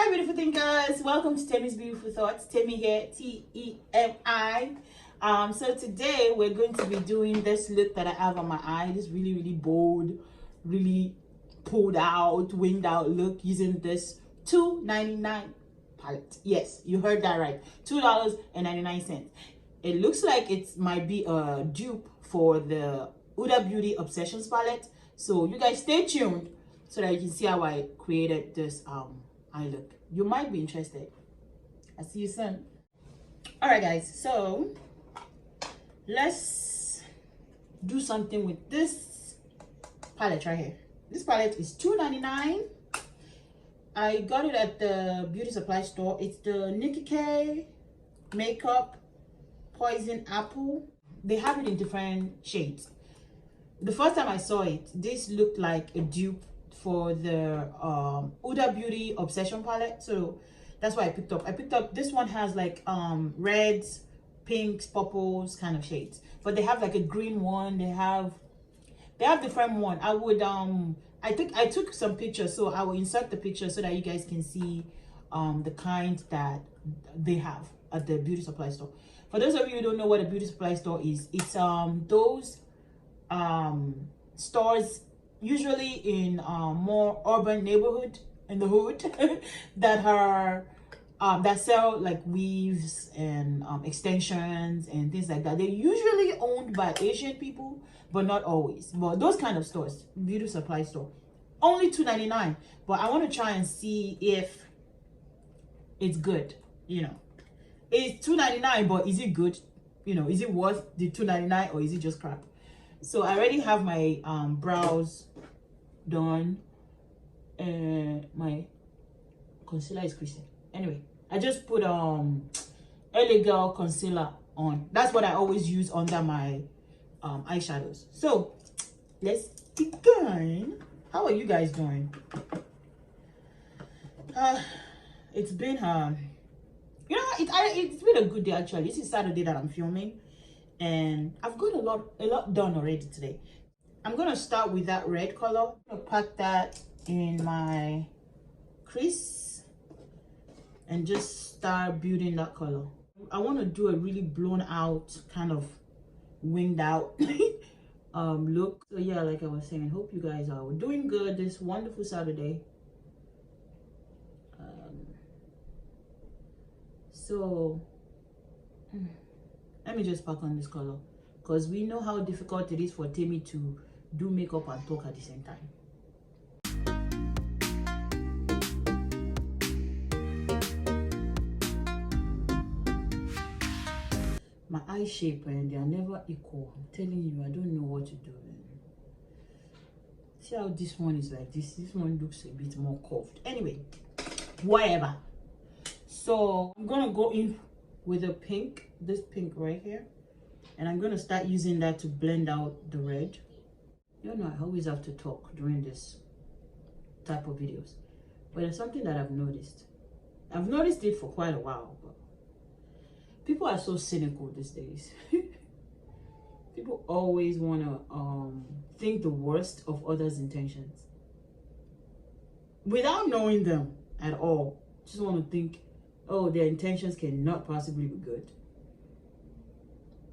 Hi beautiful thinkers, welcome to Temi's Beautiful Thoughts. Temi here, T-E-M-I. So today we're going to be doing this look that I have on my eye, this really bold, really pulled out, winged out look using this $2.99 palette. Yes, you heard that right, $2.99. It looks like it might be a dupe for the Huda Beauty Obsessions palette. So you guys stay tuned so that you can see how I created this eye look. You might be interested. I'll see you soon. All right guys, so let's do something with this palette right here. This palette is $2.99. I got it at the beauty supply store. It's the Nicka K makeup poison apple. They have it in different shades. The first time I saw it, this looked like a dupe for the Huda Beauty Obsession palette, so that's why I picked up. This one has like reds, pinks, purples kind of shades, but they have like a green one. They have different one. I would I took some pictures, so I will insert the picture so that you guys can see the kind that they have at the beauty supply store. For those of you who don't know what a beauty supply store is, it's those stores usually in more urban neighborhood in the hood that are that sell like weaves and extensions and things like that. They're usually owned by Asian people, but not always. But those kind of stores, beauty supply store, only $2.99. But I want to try and see if it's good. You know, it's $2.99, but is it good? You know, is it worth the $2.99 or is it just crap? So I already have my brows done, and my concealer is creasing. Anyway, I just put LA Girl concealer on. That's what I always use under my eyeshadows. So let's begin. How are you guys doing? It's been you know, it's been a good day actually. This is Saturday that I'm filming, and I've got a lot done already today. I'm gonna start with that red color. I'm gonna pack that in my crease and just start building that color. I want to do a really blown out kind of winged out look. So yeah, like I was saying, hope you guys are doing good this wonderful Saturday. So let me just pack on this color, because we know how difficult it is for Temi to do makeup and talk at the same time. My eye shape, and they are never equal. I'm telling you, I don't know what to do. See how this one is like this? This one looks a bit more curved. Anyway, whatever. So I'm gonna go in with a pink, this pink right here, and I'm gonna start using that to blend out the red. You know, I always have to talk during this type of videos, but it's something that I've noticed. I've noticed it for quite a while, but people are so cynical these days. People always want to think the worst of others' intentions without knowing them at all. Just want to think, oh, their intentions cannot possibly be good,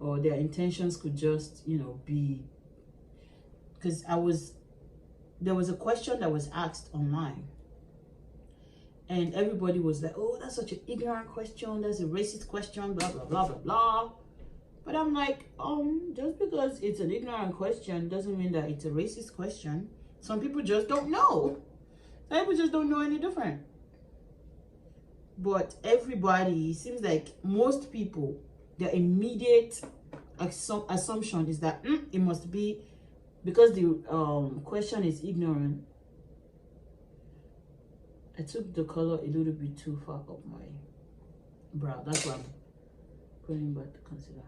or their intentions could just, you know, be. Because there was a question that was asked online, and everybody was like, oh, that's such an ignorant question, that's a racist question, blah blah blah blah blah. But I'm like, just because it's an ignorant question doesn't mean that it's a racist question. Some people just don't know. Some people just don't know any different. But everybody, seems like most people, their immediate assumption is that it must be because the question is ignorant. I took the color a little bit too far up my brow. That's why I'm putting back the concealer.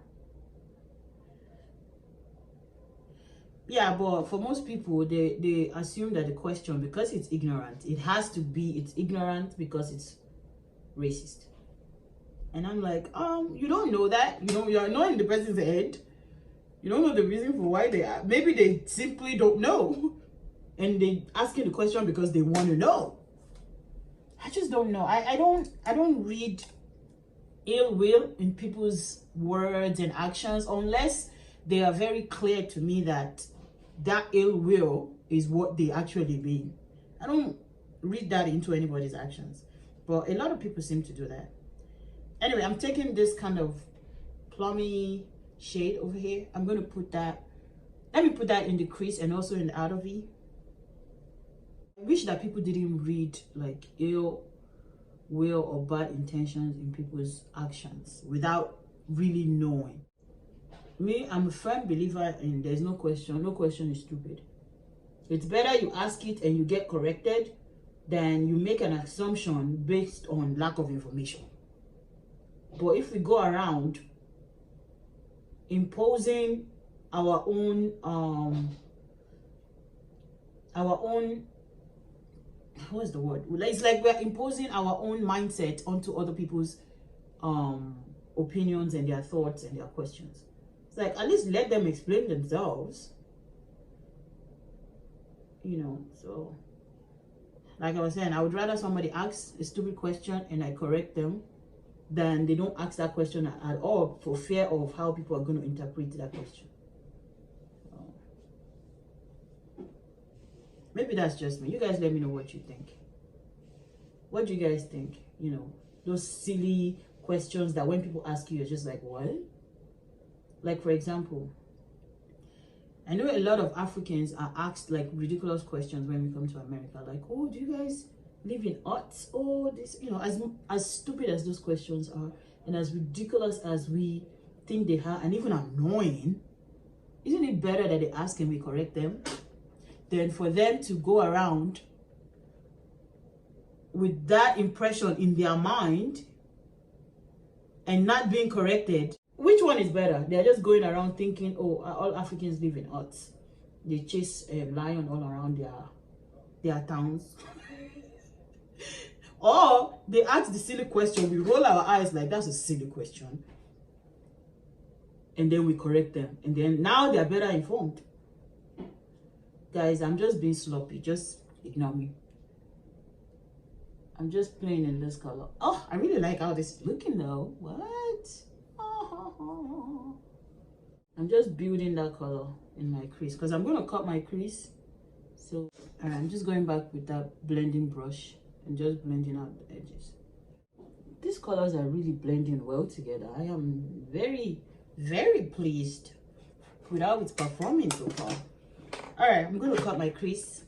Yeah, but for most people, they assume that the question, because it's ignorant, it has to be, it's ignorant because it's racist. And I'm like, you don't know that. You know, you're not in the person's head. You don't know the reason for why they are. Maybe they simply don't know, and they asking the question because they want to know. I just don't know. I don't read ill will in people's words and actions unless they are very clear to me that that ill will is what they actually mean. I don't read that into anybody's actions, but a lot of people seem to do that. Anyway, I'm taking this kind of plummy shade over here. I'm going to put that, let me put that in the crease and also in the outer V. I wish that people didn't read like ill will or bad intentions in people's actions without really knowing. Me, I'm a firm believer in there's no question. No question is stupid. It's better you ask it and you get corrected than you make an assumption based on lack of information. But if we go around imposing our own what's the word? It's like we're imposing our own mindset onto other people's opinions and their thoughts and their questions. It's like, at least let them explain themselves, you know. So like I was saying, I would rather somebody asks a stupid question and I correct them than they don't ask that question at all for fear of how people are going to interpret that question. Maybe that's just me. You guys let me know what you think. What do you guys think? You know, those silly questions that when people ask you, you're just like, what? Like, for example, I know a lot of Africans are asked like ridiculous questions when we come to America. Like, oh, do you guys live in huts? Oh, this, you know, as stupid as those questions are and as ridiculous as we think they are and even annoying, isn't it better that they ask and we correct them than for them to go around with that impression in their mind and not being corrected? Which one is better? They're just going around thinking, oh, all Africans live in huts. They chase lion all around their towns. Or they ask the silly question, we roll our eyes like that's a silly question, and then we correct them, and then now they're better informed. Guys, I'm just being sloppy. Just ignore me. I'm just playing in this color. Oh, I really like how this is looking though. What? Oh. I'm just building that color in my crease because I'm going to cut my crease. So I'm just going back with that blending brush and just blending out the edges. These colors are really blending well together. I am very, very pleased with how it's performing so far. All right, I'm going to cut my crease.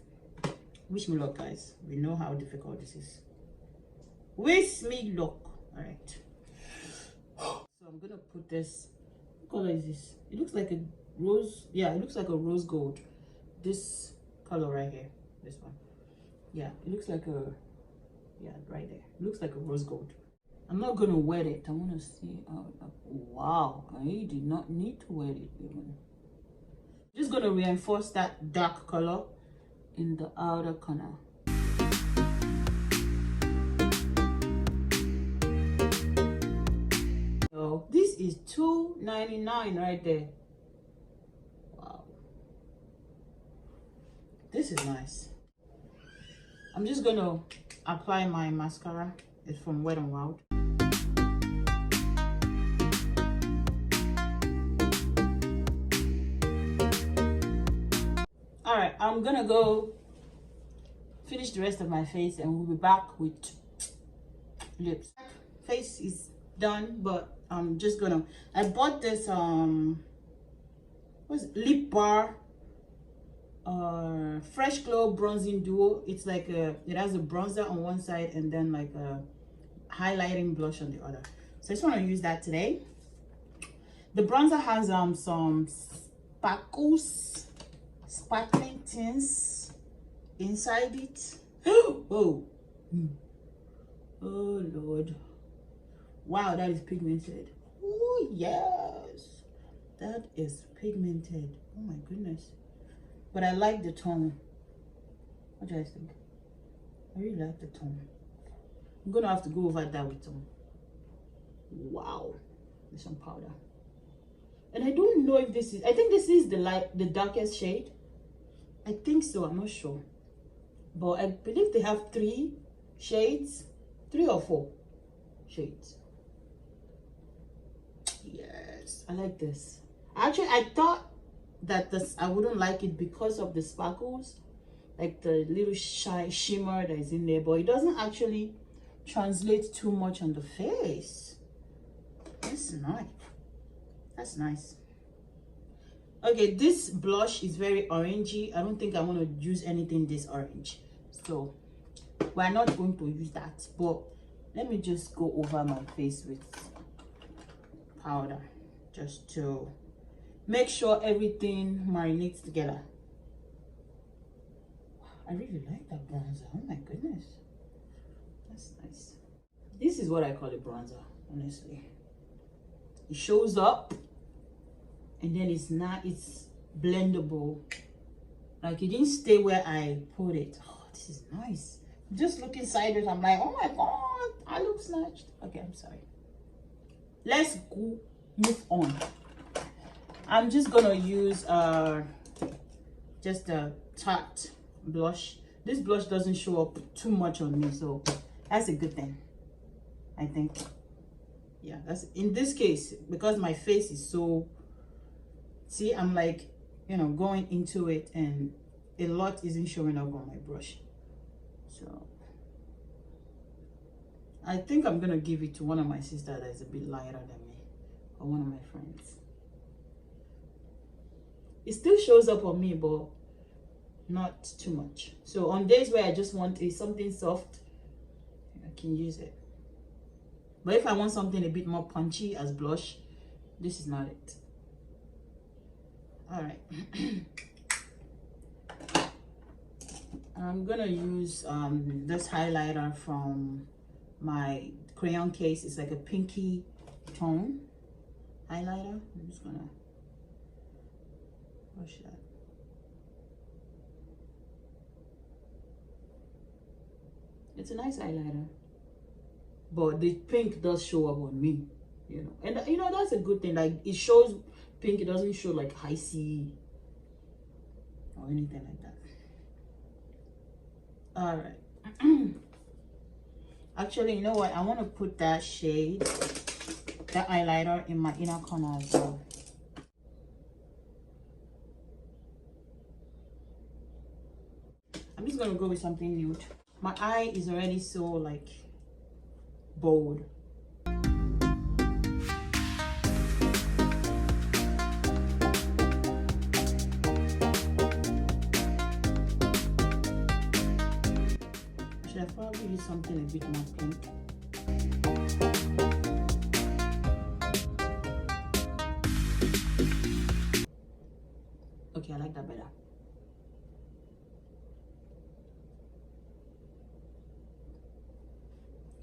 Wish me luck, guys. We know how difficult this is. Wish me luck. All right. So I'm going to put this. What color is this? It looks like a rose. Yeah, it looks like a rose gold. This color right here. This one. Yeah, it looks like a... Yeah, right there. It looks like a rose gold. I'm not going to wet it. I want to see how it looks. Wow, I did not need to wet it even. Just going to reinforce that dark color in the outer corner. So this is $2.99 right there. Wow, this is nice. I'm just going to apply my mascara. It's from Wet n Wild. All right, I'm gonna go finish the rest of my face and we'll be back with lips. Face is done, but I'm just gonna, I bought this what's it? Lip bar Fresh Glow bronzing duo. It's like it has a bronzer on one side and then like a highlighting blush on the other. So I just want to use that today. The bronzer has some sparkling tints inside it. Oh, oh Lord, wow, that is pigmented. Oh yes, that is pigmented. Oh my goodness, but I like the tone. What do you guys think? I really like the tone. I'm gonna have to go over that with some, wow, with some powder. And I don't know if this is, I think this is the darkest shade. I think so, I'm not sure. But I believe they have 3 shades, 3 or 4 shades. Yes, I like this. Actually, I thought that this I wouldn't like it because of the sparkles, like the little shimmer that is in there, but it doesn't actually translate too much on the face. That's nice. That's nice. Okay, this blush is very orangey. I don't think I want to use anything this orange, so we're not going to use that. But let me just go over my face with powder just to make sure everything marinates together. I really like that bronzer. Oh my goodness, that's nice. This is what I call a bronzer, honestly. It shows up and then it's blendable. Like, it didn't stay where I put it. Oh, this is nice. Just looking sideways, I'm like, oh my god, I look snatched. Okay, I'm sorry. Let's go move on. I'm just gonna use just a Tarte blush. This blush doesn't show up too much on me, so that's a good thing, I think. Yeah, that's in this case, because my face is so, see, I'm like, you know, going into it and a lot isn't showing up on my brush. So I think I'm gonna give it to one of my sisters that is a bit lighter than me, or one of my friends. It still shows up on me, but not too much. So on days where I just want something soft, I can use it. But if I want something a bit more punchy as blush, this is not it. All right. I'm gonna use this highlighter from my crayon case. It's like a pinky tone highlighter. I'm just gonna brush that. It's a nice highlighter, but the pink does show up on me, you know, and you know, that's a good thing. Like, it shows pink, it doesn't show like icy or anything like that. All right. Actually, you know what, I want to put that shade, that highlighter, in my inner corner as well. I'm just gonna go with something nude. My eye is already so like bold. Should I probably use something a bit more pink? Okay, I like that better.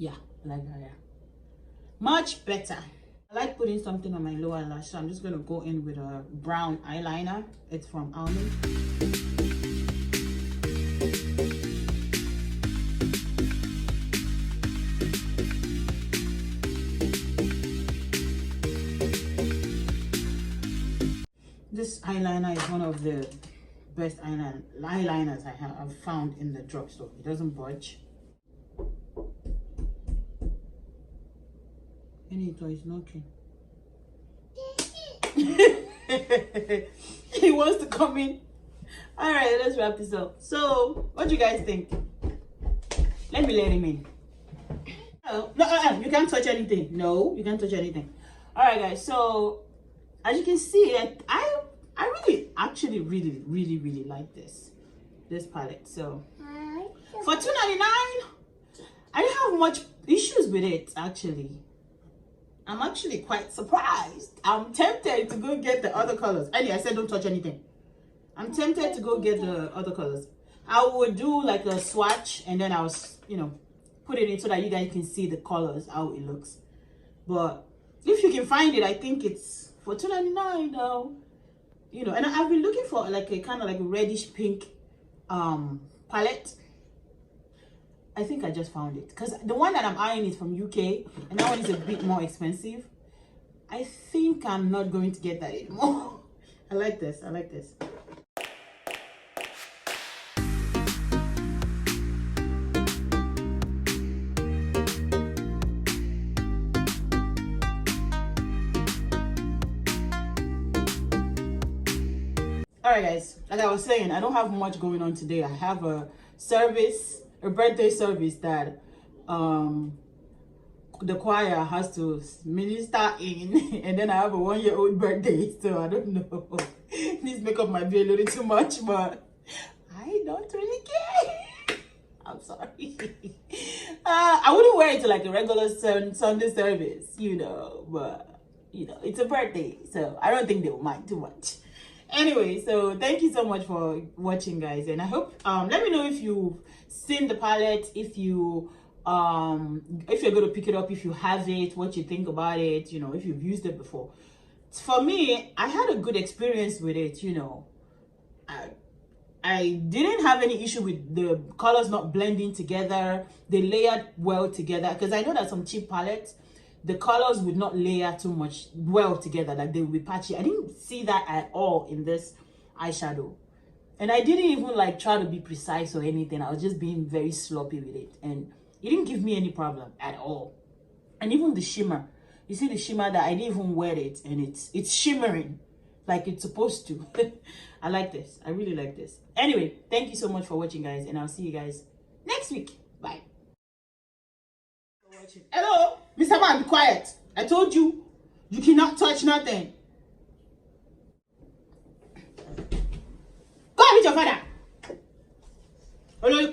Yeah, I like that. Yeah, much better. I like putting something on my lower lash, so I'm just gonna go in with a brown eyeliner. It's from Almond. This eyeliner is one of the best eyeliners I've found in the drugstore. It doesn't budge. And it is knocking. He wants to come in. All right, let's wrap this up. So, what do you guys think? Let me let him in. Oh, no, you can't touch anything. No, you can't touch anything. All right, guys. So, as you can see, I really, actually, really like this palette. So, for $2.99, I didn't have much issues with it, actually. I'm actually quite surprised. I'm tempted to go get the other colors. Anyway, I said don't touch anything. I'm tempted to go get the other colors. I would do like a swatch and then I was, you know, put it in so that you guys can see the colors, how it looks. But if you can find it, I think it's for $2.99 though. You know, and I've been looking for like a kind of like a reddish pink palette. I think I just found it because the one that I'm eyeing is from UK and that one is a bit more expensive. I think I'm not going to get that anymore. I like this. I like this. All right, guys, like I was saying, I don't have much going on today. I have a service, a birthday service that the choir has to minister in, and then I have a 1-year-old birthday, so I don't know. This makeup might be a little too much, but I don't really care. I'm sorry. I wouldn't wear it to like a regular Sunday service, you know, but you know, it's a birthday, so I don't think they will mind too much. Anyway, so thank you so much for watching, guys, and I hope let me know if you've seen the palette, if you're going to pick it up, if you have it, what you think about it, you know, if you've used it before. For me, I had a good experience with it, you know. I didn't have any issue with the colors not blending together. They layered well together, because I know that some cheap palettes, the colors would not layer too much well together, like they would be patchy. I didn't see that at all in this eyeshadow, and I didn't even like try to be precise or anything. I was just being very sloppy with it, and it didn't give me any problem at all. And even the shimmer, you see the shimmer that I didn't even wear it, and it's shimmering like it's supposed to. I like this. I really like this. Anyway, thank you so much for watching, guys, and I'll see you guys next week. Bye. Hello, Mr. Man, be quiet. I told you, you cannot touch nothing. Go and meet your father. Hello,